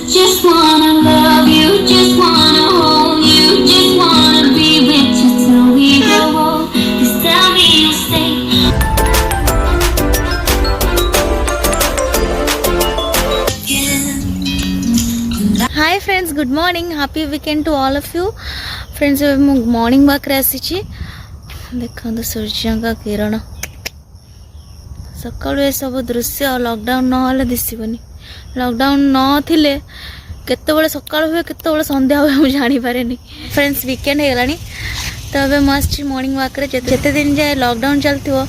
just wanna love you, just wanna hold you, just wanna be with you till we grow old. Please tell me you'll stay. Hi friends, good morning, happy weekend to all of you friends. Morning walk रे आसी देखो सूर्य का किरण सकाळु ए सब दृश्य lockdown नहले दिसबनी। Lockdown नथिले केतेबेले सकाळु हुए केतेबेले संध्या हुए मु जानि पारेनी। फ्रेंड्स वीकेंड हे गलानी तो अबे मस्त मॉर्निंग वॉक रे जेते दिन जाए लॉकडाउन चलथिवो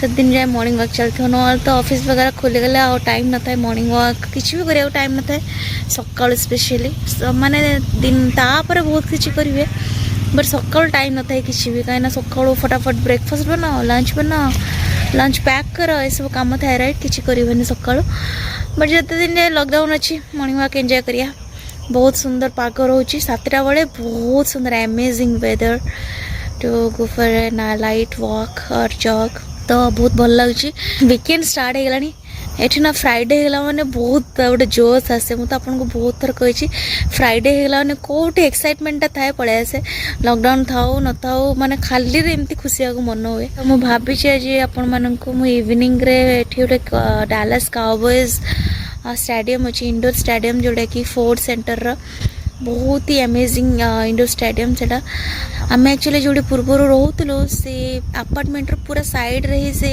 तो दिन जाए मॉर्निंग वॉक चलते ना तो ऑफिस वगैरह खोली गले आ टाइम न था मॉर्निंग वॉक किसी भी करिया टाइम न था सकाळ स्पेशली माने दिन तापर बहुत किसी करेंगे बट सकाळ टाइम न था किसी भी कहीं सकाळ फटाफट ब्रेकफास्ट बनाओ बनाओ लंच पैक कर ये सब कम थाए राइट किसी करें सकाळ बट जिते दिन जाए लॉकडाउन अच्छी मॉर्निंग वॉक एंजॉय करिया। बहुत सुंदर पाग रोचे 7टा बेले बहुत सुंदर amazing weather to go for a night walk और जॉग तो बहुत भल लगे। वीकेंड स्टार्ट हो गलानी एठी ना फ्राइडे होगा माने बहुत गोटे जोश आसे मुझे आपको बहुत थर कही फ्राइडे होगा माने कौटे एक्साइटमेंट थाए पड़े आसे लॉकडाउन थाऊ न थाऊ माने खाली एमती खुशी को मन हुए। तो मुझे भाभी आज आपण मानक इवनिंग रे एठी गोटे डालास काउबॉयज स्टेडियम अच्छी इंडोर स्टेडियम जोटा कि फोर्ड सेंटर बहुत ही अमेजिंग इंडोर स्टेडियम से आम एक्चुअली जो पूर्व रोलु से अपार्टमेंट पूरा साइड रे ही से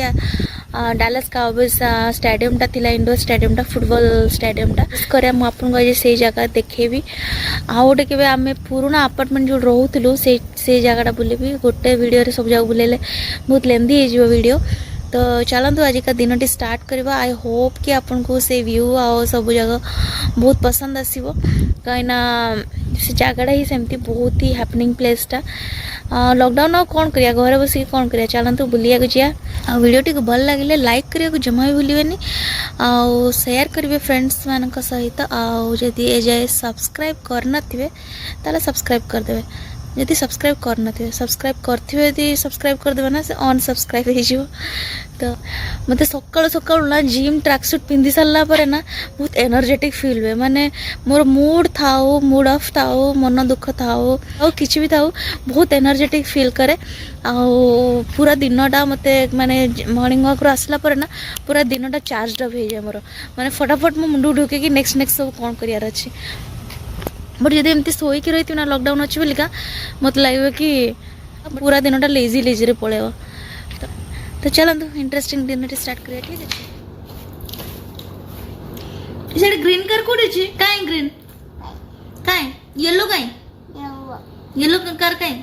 डालास काउबॉयज स्टेडियम टा थिला इंडोर स्टेडियम टा फुटबॉल स्टेडियम टा करे मु आपन आज से जगह देखेबी आ गोटे केबे आमे पुराना अपार्टमेंट जो रोलु से जगह बुलेबी गोटे वीडियो रे सब जगह बुलेले बहुत लेंदी हो वीडियो। तो चलतु आज का दिन टी स्टार्ट करवा। आई होप कि आपन को से व्यू आ सब जगह बहुत पसंद आसीबो कहीं से जगह ही सेमती बहुत ही हैपनिंग प्लेसटा लॉकडाउन आ कौन करिया घर बस कौन करिया चलतु बुलिया जा वीडियो टी भल लगे लाइक करिया जमा भी भूलें आउ शेयर करेंगे फ्रेंड्स मान सहित आदि ए जाए सब्सक्राइब करना ताला सब्सक्राइब करदे यदि सब्सक्राइब करना सब्सक्राइब करथिबे यदि सब्सक्राइब करदेबे ना से अन सब्सक्राइब हो जिवो। तो मते सकाळ सकाळ ना जिम ट्रैक सूट पिंधि सारला परे ना बहुत एनर्जेटिक फील हुए माने मोर मूड थाओ मूड ऑफ थाओ मन दुख थाओ और किछि भी थाओ बहुत एनर्जेटिक फील करे आ पूरा दिनटा मते माने मॉर्निंग वॉक रो आसला परे ना पूरा दिनटा चार्ज अप हो जाए मोर माने फटाफट मो मुंड ढुके कि नेक्स्ट सब कोन करियार अछि। बट जब एमती शोक रही ना लॉकडाउन अच्छी बोलिका मत लगे कि पूरा दिनटा लेजी लेजी रे पड़े। तो चलतु इंटरेस्टिंग दिन स्टार्ट करिया ठीक है। ग्रीन कार कोड अछि काई ग्रीन काई येलो काई येलो कार काई।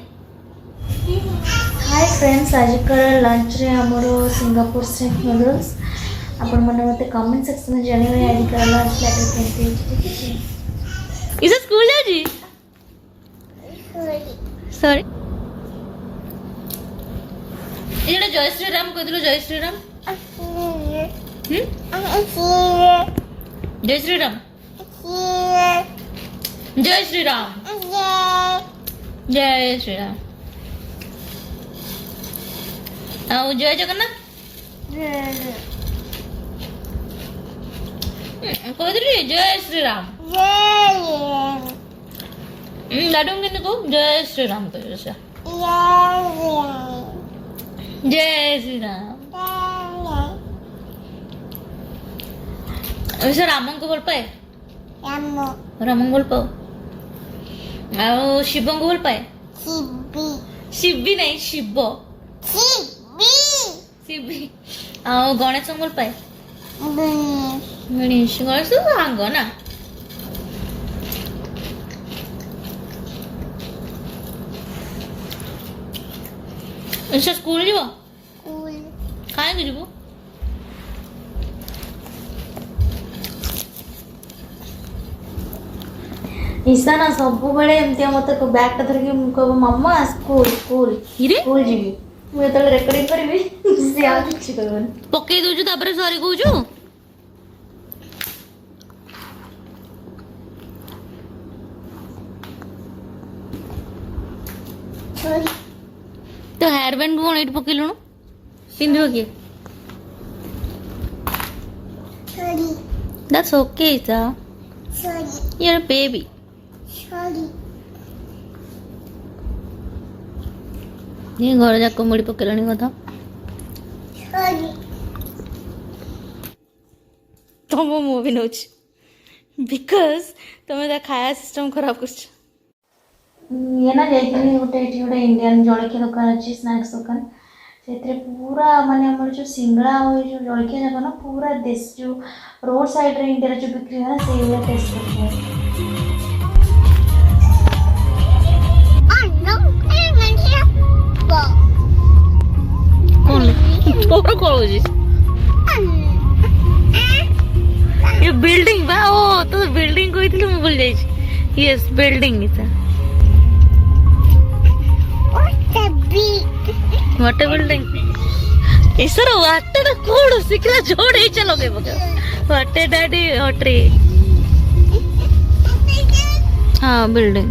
हाय फ्रेंड्स, आज कर लंच रे हमरो सिंगापुर से नूडल्स आपण मने मते कमेंट सेक्शन में जानिबे आज कर लंच लेटर केमती ठीक है। इसे स्कूल जाओ जी सॉरी ये जय श्री राम कह दिलो जय श्री राम जय श्री राम जय श्री राम जय श्री राम आओ जय जगन्नाथ कह दिली जय श्री राम लाडू के को जय श्री राम कह जय श्री राम वैसे राम को बोल पाए राम बोल पाओ आओ शिव को बोल पाए शिवी नहीं शिव शिवी आओ गणेश को बोल पाए गणेश गणेश तो सांग ना अच्छा स्कूल जीव कहीं जीव ईशा ना सब बेले एमती मत बैग धरिकी कह मम्मा स्कूल स्कूल स्कूल जीवी मुझे रेकर्डिंग करी सी आ किसी कर पकई दौचु तापर सॉरी कहूँ तो हेयर बैंड कौन ये पकईलुणु पिंधिब किए That's okay, Isa. You're a baby. ये घर जाक मुड़ी पकेलानी कथा तुम मुवी नौ बिकज तुम्हें खाया सिस्टम खराब कर ये ना जाइए गोटे गोटे इंडियन जलखिया दुकान अच्छी स्नैक्स दुकान से पूरा माने आम जो सिंगड़ा और जो जलखिया जाक ना पूरा देश जो रोड साइड रे इंडिया जो बिक्री है ना से टेस्ट करते तोर कौन ये बिल्डिंग बा ओ तो बिल्डिंग कोई थी मैं भूल जाई यस बिल्डिंग इता व्हाट बिल्डिंग इसर व्हाट द कोड सिकला जोड़े चलोगे बगा व्हाट डैडी होटरी हां बिल्डिंग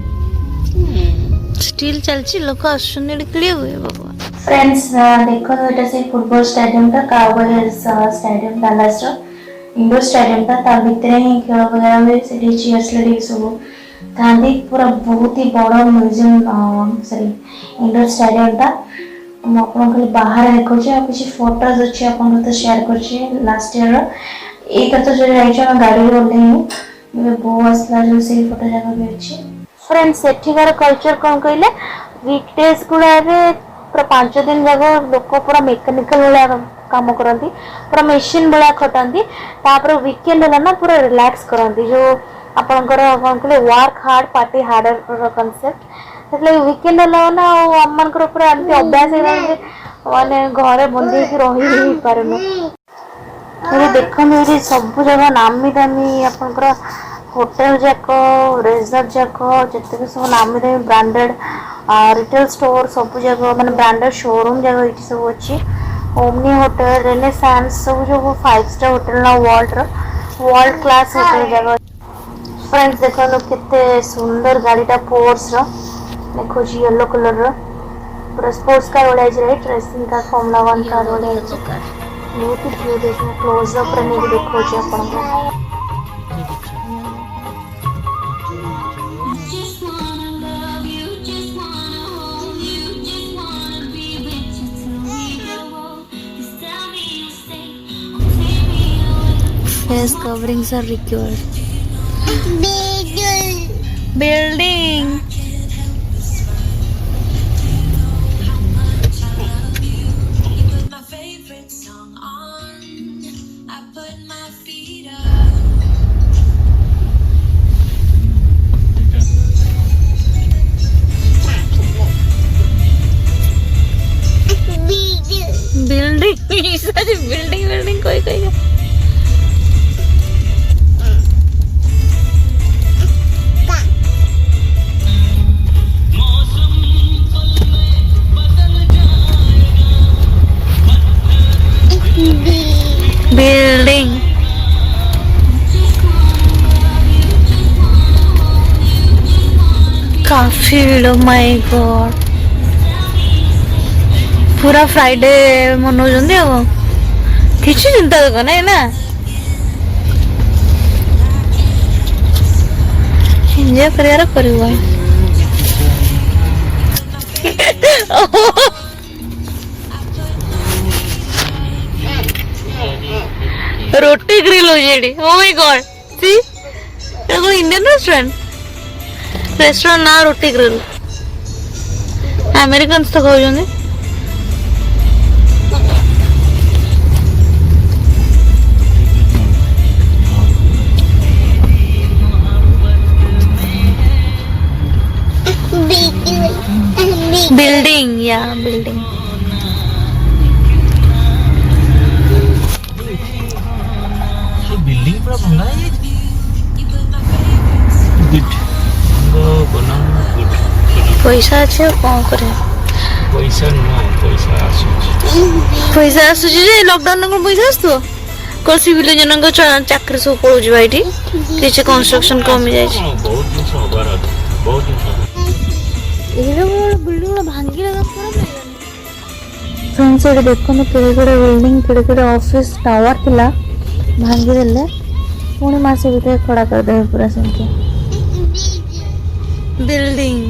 स्टिल चलची लोक आसुने निकले हुए बाबा फ्रेंड्स देखो एटा से फुटबॉल स्टेडियम का काउबॉयज स्टेडियम डलास रो इंडोर स्टेडियम था तार भीतर ही खेल वगैरह में से चेयर्स लड़ी सब थांदी पूरा बहुत ही बड़ा म्यूजियम सॉरी इंडोर स्टेडियम था हम आपन खाली बाहर देखो छे आ कुछ फोटोज अछि आपन तो शेयर कर छे लास्ट ईयर एक तो जो जाइछ हम गाड़ी रे ओले मैं बहुत असला जो से फोटो जगह भी अछि फ्रेंड्स सेठीकार कल्चर कोन कहले वीकडेज गुडा रे पूरा 5 दिन जगह लोक पूरा मेकानिकल वाला काम करती पूरा मेसीन भाया खटाती तापर वीकेंड है ना पूरा रिलैक्स करती जो आपंकर कौन कहले work hard party harder concept से वीकेंड है ना आम पूरा एमती अभ्यास है माने घरे बंदी रही पारनु देखो ये सब जगह नामी दामी आपंकर होटेल जाक रिजॉर्ट जाक जिते सब नामी दामी ब्रांडेड रिटेल स्टोर सब जगह माने ब्रांडेड शोरूम जगह ये सब अच्छी ओमनी होटल रेनेसांस सब जो 5 स्टार होटल ना वर्ल्ड क्लास होटल जगह फ्रेंड्स देखो लो कितने सुंदर गाड़ीटा फोर्स रो देखो जी येलो कलर रो पूरा स्पोर्ट्स कार वाला है राइट रेसिंग का फॉर्मूला 1 कार वाला है बहुत ही ब्यूटीफुल देखो क्लोज अप रे नहीं देखो जी अपन को Just wanna love you, just wanna hold you, just wanna be with you till we grow old. Just tell me you'll stay or take me away. Face coverings are required building My favorite song on, I put my feet up. Building सारी building कोई कोई building काफी my god पूरा Friday मनाउछन्ती अब किसी चिंता देखो ना ना एंजॉय करियार करियो रोटी ग्रिल हो जेडी ओ माय गॉड सी एगो इंडियन रेस्टोरेंट ना रोटी ग्रिल अमेरिकन्स तो खाउछन्ती बिल्डिंग या बिल्डिंग बिल्डिंग पूरा बना है गुड बना गुड पैसा अच्छे कौन करे पैसा आसुची जे लॉकडाउन में पैसा आसतो कोन सिविल जनक चाकरी सब पड़ो जी भाईटी किछ कंस्ट्रक्शन कम जाय छै बहुत दिन से हबार बहुत दिन से एरे बिल्डिंग भांगी लगा पूरा फ्रेंड्स देखो केड़े केड़े बिल्डिंग केड़े केड़े ऑफिस टावर थिला भांगी देले पुणी मासे भीतर खड़ा करदे पूरा सेमती बिल्डिंग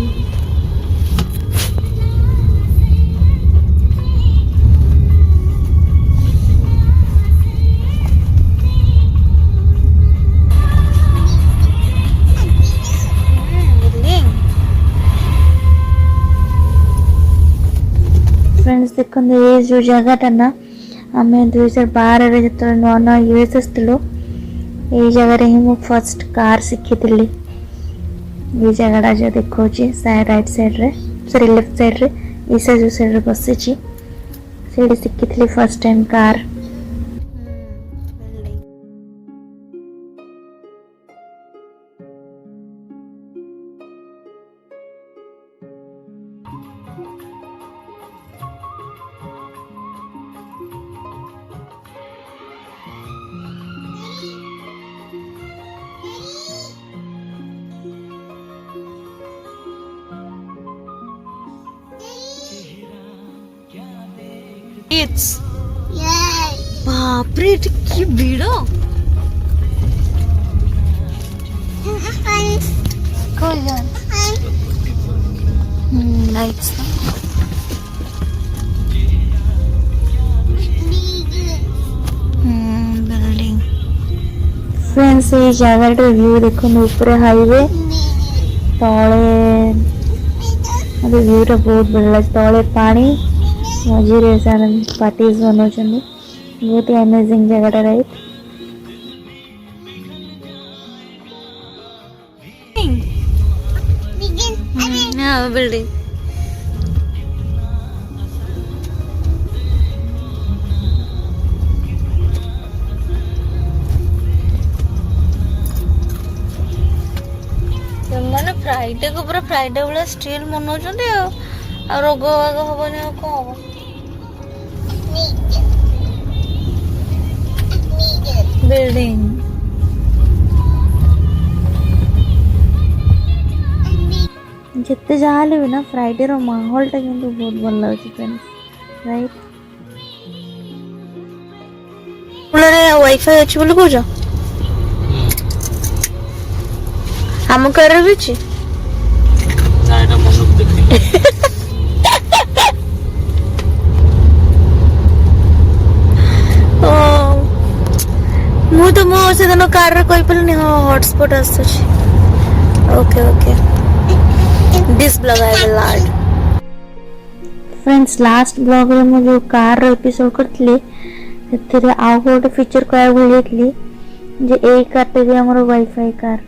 फ्रेंड्स देखो ये जो जगहटा ना आम 2012 जो नुआ नुआ यूएस आसलु ये जगह ही मु फर्स्ट कार शिखी ये जगहटा जो देखा राइट साइड रे सॉरी लेफ्ट साइड रे इस जो साइड रे बसी शिखी फर्स्ट टाइम कार बापरे की भीड़ लाइट्स बिल्डिंग फ्रेंड्स ये जगह व्यू देखो ऊपर हाईवे तले व्यूटा बहुत बढ़िया तले पानी मझे पार्टीज बनाऊँ बहुत ही अमेजिंग जगह राइट बिल्डिंग मैंने फ्राइडे को पूरा फ्राइडे वाला स्टिल मनाउछन्ते आ रोग बाग हबनी आ को हबो बिल्डिंग जिते जहाँ भी ना फ्राइडे रो माहौल टा किंतु बहुत भल लगे फ्रेंड्स राइट वाईफाई अच्छी बोली कौच आम कर भी मु तो मो से दिन कार रे कोई पलनी हां हॉटस्पॉट आसुची okay okay this blog I will add friends last blog रे मु जो कार रो एपिसोड करथली सेते आ गोटे फीचर काय बोलेतली जे ए कार ते हमर वाईफाई कार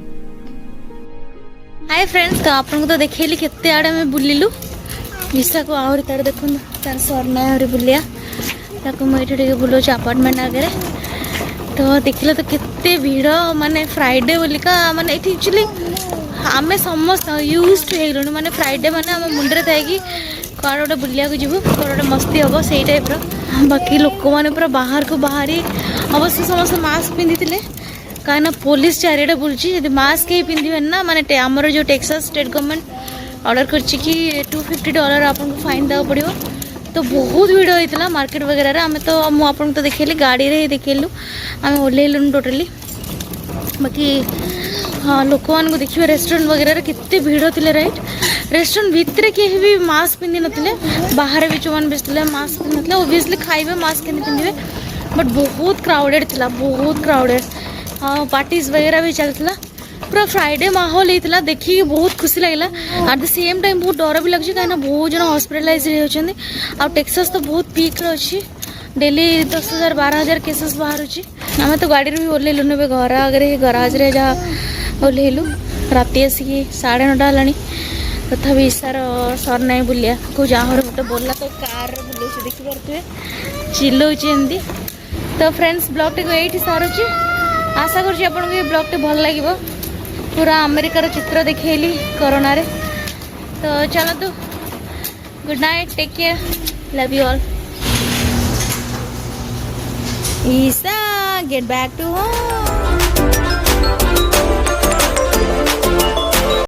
हाय फ्रेंड्स तो आपन को तो देखेली केते आडे में बुलिलु निशा को आउर तार देखुन तार सरना आउर बुलिया ताको मइठे टिके बुलो अपार्टमेंट आगे तो देखिले तो केते भीड़ माने फ्राइडे बोलिका माने एठी एक्चुअली आमे समस्त यूज टू हेलुन माने फ्राइडे माने हम मुंडरे थाई कि कार ओटे बुलिया को जीवु कार ओटे मस्ती हबो सेही टाइप रो बाकी लोक माने पूरा बाहर को बाहरी अवश्य समस्त मास्क पिंदिथिले काना पुलिस चारिडे बुलची यदि मास्क ही पिंदिबे ना माने हमर जो टेक्सास स्टेट गवर्नमेंट ऑर्डर करची कि $250 आपन को फाइन देवा पड़िबो तो बहुत भिड़ होता मार्केट वगैरह आम तो मुझे तो देखेली गाड़ी रे देखेलु आम ओल्लैलुन टोटली बाकी हाँ लोक मान देखिए रेस्टोरेंट वगैरह केते भीड़ थी राइट रेस्टोरेंट भितर किए भी मास्क पिंधि नथिले बाहर भी जो मैंने बेचते मास्क पिंधि नथिले ओबियसली खाइबे मास्क केन पिंधे बट बहुत क्राउडेड थिला बहुत क्राउडेड हाँ पार्टीज वगैरह भी चलता पूरा फ्राइडे माहौल होता देखिए बहुत खुशी लगे एट द सेम टाइम बहुत डर भी लगे कहीं बहुत जन हॉस्पिटलाइज होती आ टेक्सास तो बहुत पीक अच्छी डेली 10,000 12,000 केसेस बाहर आम तो गाड़ी भी ओल्लैलुन घर आगे गराज रे जहाँ ओल्लैलु राति आसिक 9:30 है तथापि ईशार सर ना बुलिया को जहाँ गोटे बोला तो कार बुले देखिपे चिल्लाऊँच एमती तो फ्रेंड्स ब्लॉग टी ये सारूँ आशा कर ब्लॉग टी भल लगे पूरा अमेरिकार चित्र देखली कोरोना रे तो चलो तो good night take care love you all Isha get back to home